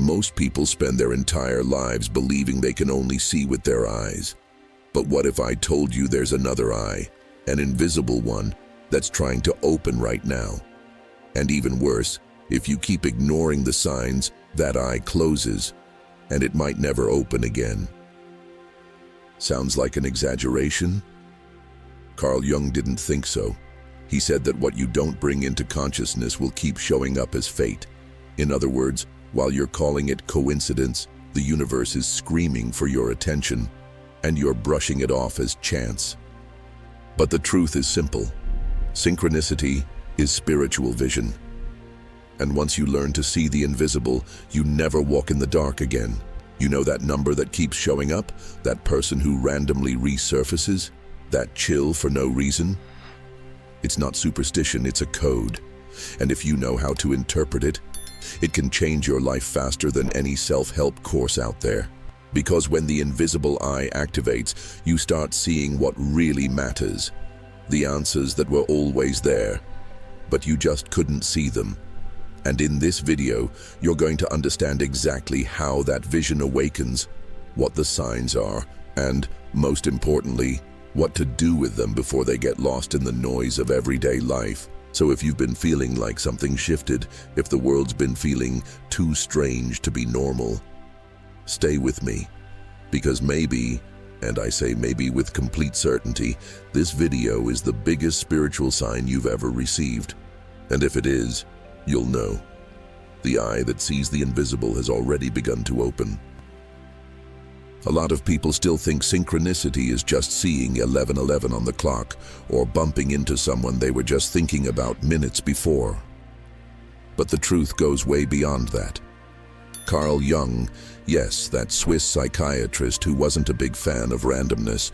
Most people spend their entire lives believing they can only see with their eyes. But what if I told you there's another eye, an invisible one, that's trying to open right now? And even worse, if you keep ignoring the signs, that eye closes, and it might never open again. Sounds like an exaggeration? Carl Jung didn't think so. He said that what you don't bring into consciousness will keep showing up as fate. In other words, while you're calling it coincidence, the universe is screaming for your attention, and you're brushing it off as chance. But the truth is simple. Synchronicity is spiritual vision. And once you learn to see the invisible, you never walk in the dark again. You know that number that keeps showing up? That person who randomly resurfaces? That chill for no reason? It's not superstition, it's a code. And if you know how to interpret it, it can change your life faster than any self-help course out there. Because when the invisible eye activates, you start seeing what really matters. The answers that were always there, but you just couldn't see them. And in this video, you're going to understand exactly how that vision awakens, what the signs are, and, most importantly, what to do with them before they get lost in the noise of everyday life. So if you've been feeling like something shifted, if the world's been feeling too strange to be normal, stay with me. Because maybe, and I say maybe with complete certainty, this video is the biggest spiritual sign you've ever received. And if it is, you'll know. The eye that sees the invisible has already begun to open. A lot of people still think synchronicity is just seeing 11:11 on the clock or bumping into someone they were just thinking about minutes before. But the truth goes way beyond that. Carl Jung, yes, that Swiss psychiatrist who wasn't a big fan of randomness,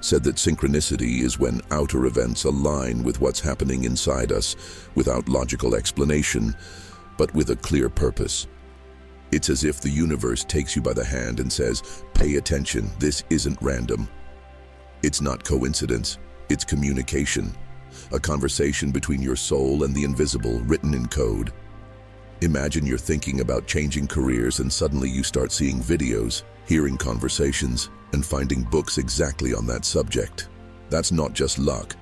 said that synchronicity is when outer events align with what's happening inside us without logical explanation, but with a clear purpose. It's as if the universe takes you by the hand and says, "Pay attention, this isn't random." It's not coincidence, it's communication. A conversation between your soul and the invisible, written in code. Imagine you're thinking about changing careers and suddenly you start seeing videos, hearing conversations, and finding books exactly on that subject. That's not just luck.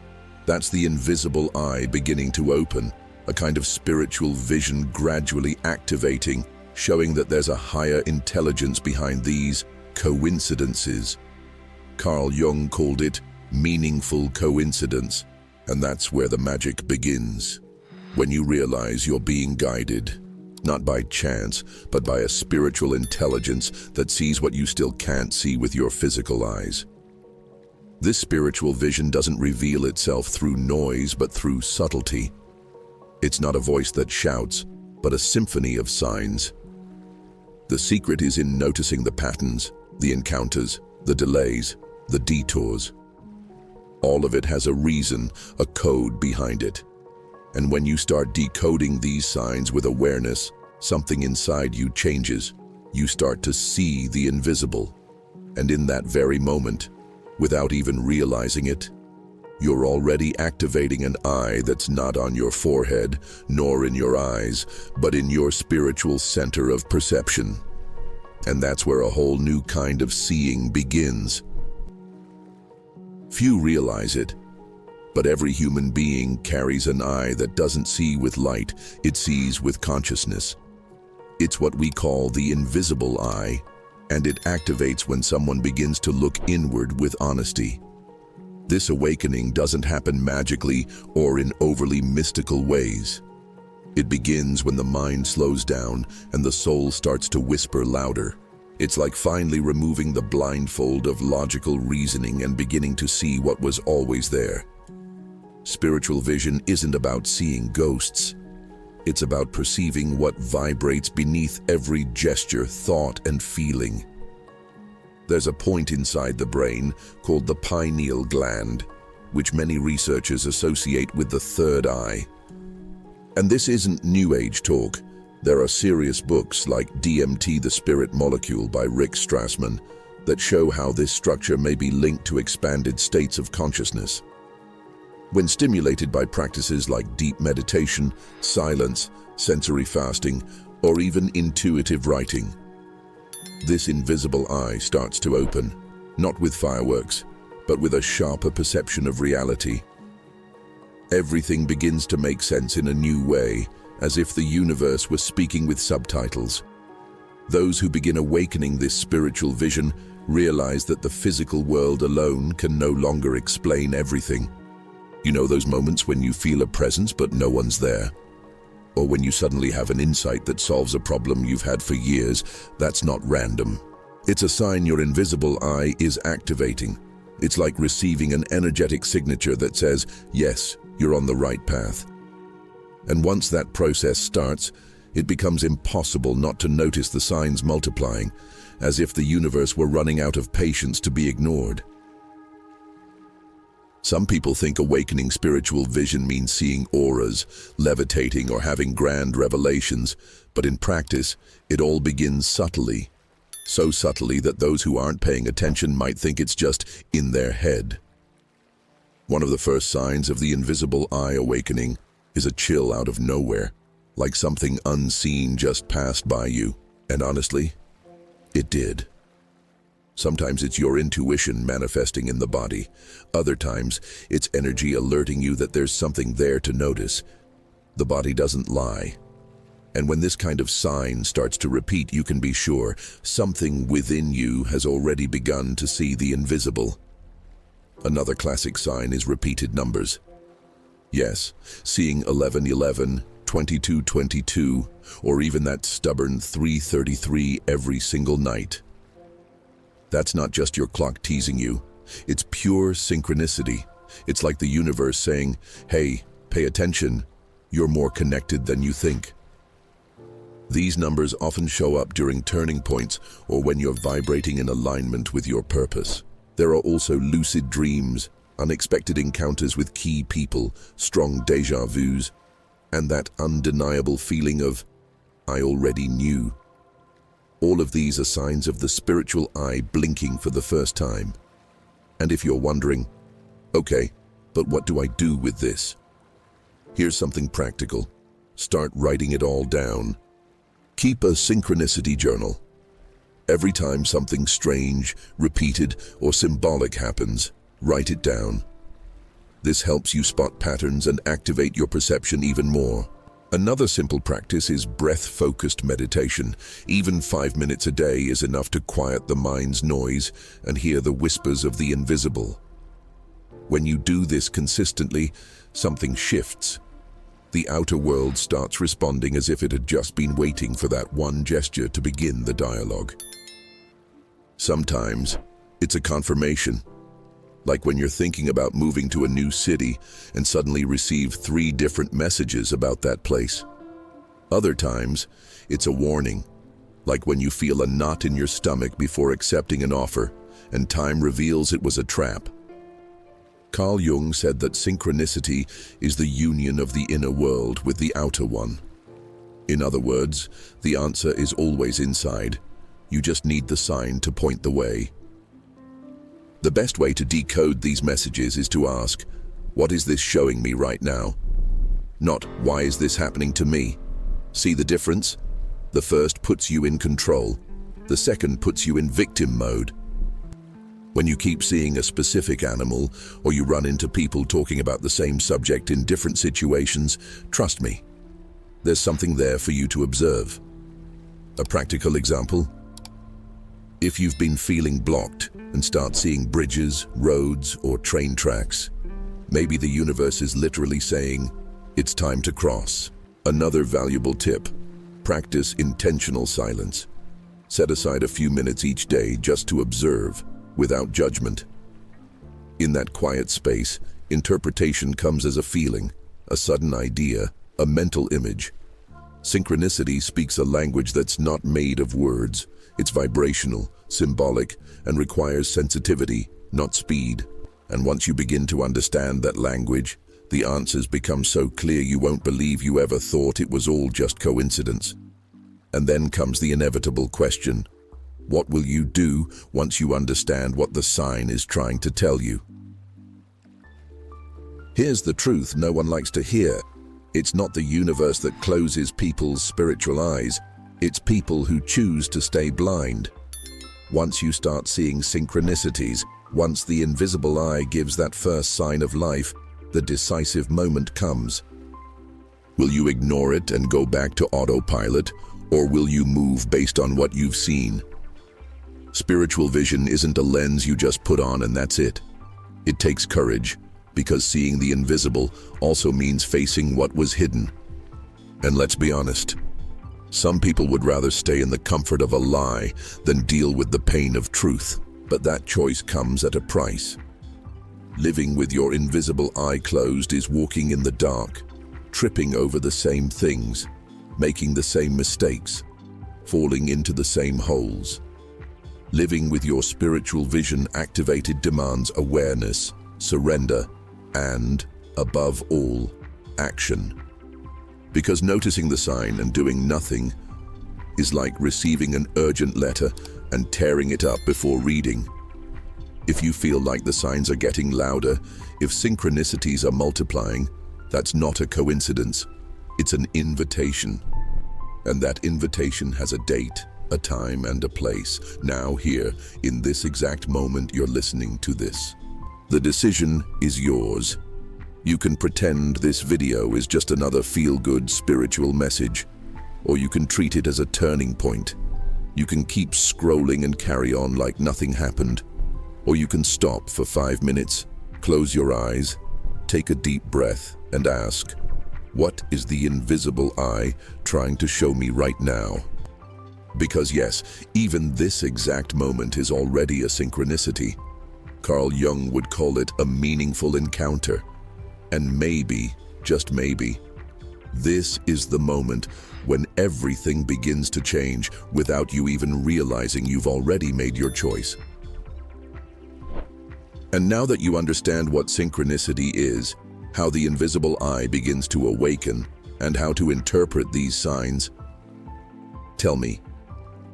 That's the invisible eye beginning to open, a kind of spiritual vision gradually activating, showing that there's a higher intelligence behind these coincidences. Carl Jung called it meaningful coincidence, and that's where the magic begins. When you realize you're being guided, not by chance, but by a spiritual intelligence that sees what you still can't see with your physical eyes. This spiritual vision doesn't reveal itself through noise, but through subtlety. It's not a voice that shouts, but a symphony of signs. The secret is in noticing the patterns, the encounters, the delays, the detours. All of it has a reason, a code behind it. And when you start decoding these signs with awareness, something inside you changes. You start to see the invisible. And in that very moment, without even realizing it, you're already activating an eye that's not on your forehead, nor in your eyes, but in your spiritual center of perception. And that's where a whole new kind of seeing begins. Few realize it, but every human being carries an eye that doesn't see with light, it sees with consciousness. It's what we call the invisible eye, and it activates when someone begins to look inward with honesty. This awakening doesn't happen magically or in overly mystical ways. It begins when the mind slows down and the soul starts to whisper louder. It's like finally removing the blindfold of logical reasoning and beginning to see what was always there. Spiritual vision isn't about seeing ghosts. It's about perceiving what vibrates beneath every gesture, thought, and feeling. There's a point inside the brain called the pineal gland, which many researchers associate with the third eye. And this isn't New Age talk. There are serious books like DMT, the Spirit Molecule by Rick Strassman that show how this structure may be linked to expanded states of consciousness. When stimulated by practices like deep meditation, silence, sensory fasting, or even intuitive writing. This invisible eye starts to open, not with fireworks, but with a sharper perception of reality. Everything begins to make sense in a new way, as if the universe were speaking with subtitles. Those who begin awakening this spiritual vision realize that the physical world alone can no longer explain everything. You know those moments when you feel a presence but no one's there? Or when you suddenly have an insight that solves a problem you've had for years? That's not random. It's a sign your invisible eye is activating. It's like receiving an energetic signature that says, yes, you're on the right path. And once that process starts, it becomes impossible not to notice the signs multiplying, as if the universe were running out of patience to be ignored. Some people think awakening spiritual vision means seeing auras, levitating, or having grand revelations, but in practice, it all begins subtly. So subtly that those who aren't paying attention might think it's just in their head. One of the first signs of the invisible eye awakening is a chill out of nowhere, like something unseen just passed by you. And honestly, it did. Sometimes it's your intuition manifesting in the body. Other times, it's energy alerting you that there's something there to notice. The body doesn't lie. And when this kind of sign starts to repeat, you can be sure something within you has already begun to see the invisible. Another classic sign is repeated numbers. Yes, seeing 1111, 2222, or even that stubborn 333 every single night. That's not just your clock teasing you. It's pure synchronicity. It's like the universe saying, hey, pay attention. You're more connected than you think. These numbers often show up during turning points or when you're vibrating in alignment with your purpose. There are also lucid dreams, unexpected encounters with key people, strong déjà vus, and that undeniable feeling of, I already knew. All of these are signs of the spiritual eye blinking for the first time. And if you're wondering, okay, but what do I do with this? Here's something practical. Start writing it all down. Keep a synchronicity journal. Every time something strange, repeated, or symbolic happens, write it down. This helps you spot patterns and activate your perception even more. Another simple practice is breath-focused meditation. Even 5 minutes a day is enough to quiet the mind's noise and hear the whispers of the invisible. When you do this consistently, something shifts. The outer world starts responding as if it had just been waiting for that one gesture to begin the dialogue. Sometimes, it's a confirmation. Like when you're thinking about moving to a new city and suddenly receive 3 different messages about that place. Other times, it's a warning, like when you feel a knot in your stomach before accepting an offer, and time reveals it was a trap. Carl Jung said that synchronicity is the union of the inner world with the outer one. In other words, the answer is always inside. You just need the sign to point the way. The best way to decode these messages is to ask, what is this showing me right now? Not, why is this happening to me? See the difference? The first puts you in control. The second puts you in victim mode. When you keep seeing a specific animal, or you run into people talking about the same subject in different situations, trust me, there's something there for you to observe. A practical example? If you've been feeling blocked and start seeing bridges, roads, or train tracks, maybe the universe is literally saying, it's time to cross. Another valuable tip: practice intentional silence. Set aside a few minutes each day just to observe, without judgment. In that quiet space, interpretation comes as a feeling, a sudden idea, a mental image. Synchronicity speaks a language that's not made of words. It's vibrational, symbolic, and requires sensitivity, not speed. And once you begin to understand that language, the answers become so clear you won't believe you ever thought it was all just coincidence. And then comes the inevitable question: what will you do once you understand what the sign is trying to tell you? Here's the truth no one likes to hear. It's not the universe that closes people's spiritual eyes. It's people who choose to stay blind. Once you start seeing synchronicities, once the invisible eye gives that first sign of life, the decisive moment comes. Will you ignore it and go back to autopilot, or will you move based on what you've seen? Spiritual vision isn't a lens you just put on and that's it. It takes courage, because seeing the invisible also means facing what was hidden. And let's be honest, some people would rather stay in the comfort of a lie than deal with the pain of truth. But that choice comes at a price. Living with your invisible eye closed is walking in the dark, tripping over the same things, making the same mistakes, falling into the same holes. Living with your spiritual vision activated demands awareness, surrender, and, above all, action. Because noticing the sign and doing nothing is like receiving an urgent letter and tearing it up before reading. If you feel like the signs are getting louder, if synchronicities are multiplying, that's not a coincidence. It's an invitation. And that invitation has a date, a time, and a place. Now here, in this exact moment you're listening to this. The decision is yours. You can pretend this video is just another feel-good spiritual message, or you can treat it as a turning point. You can keep scrolling and carry on like nothing happened. Or you can stop for 5 minutes, close your eyes, take a deep breath, and ask, what is the invisible eye trying to show me right now? Because yes, even this exact moment is already a synchronicity. Carl Jung would call it a meaningful encounter. And maybe, just maybe, this is the moment when everything begins to change without you even realizing you've already made your choice. And now that you understand what synchronicity is, how the invisible eye begins to awaken, and how to interpret these signs, tell me,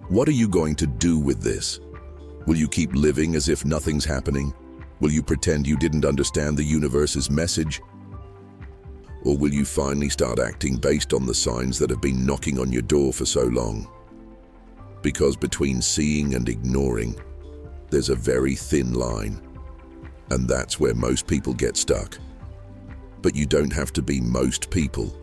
what are you going to do with this? Will you keep living as if nothing's happening? Will you pretend you didn't understand the universe's message? Or will you finally start acting based on the signs that have been knocking on your door for so long? Because between seeing and ignoring, there's a very thin line. And that's where most people get stuck. But you don't have to be most people.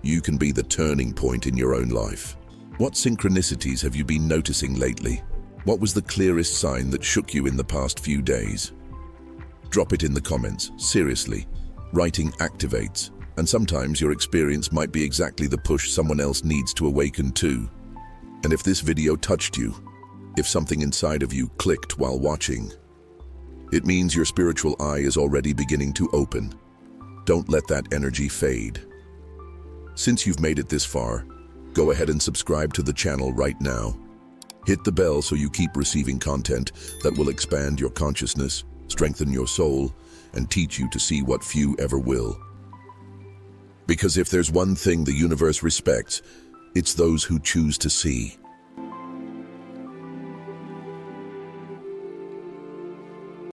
You can be the turning point in your own life. What synchronicities have you been noticing lately? What was the clearest sign that shook you in the past few days? Drop it in the comments. Seriously, writing activates. And sometimes your experience might be exactly the push someone else needs to awaken too. And if this video touched you, if something inside of you clicked while watching, it means your spiritual eye is already beginning to open. Don't let that energy fade. Since you've made it this far, go ahead and subscribe to the channel right now. Hit the bell so you keep receiving content that will expand your consciousness, strengthen your soul, and teach you to see what few ever will. Because if there's one thing the universe respects, it's those who choose to see.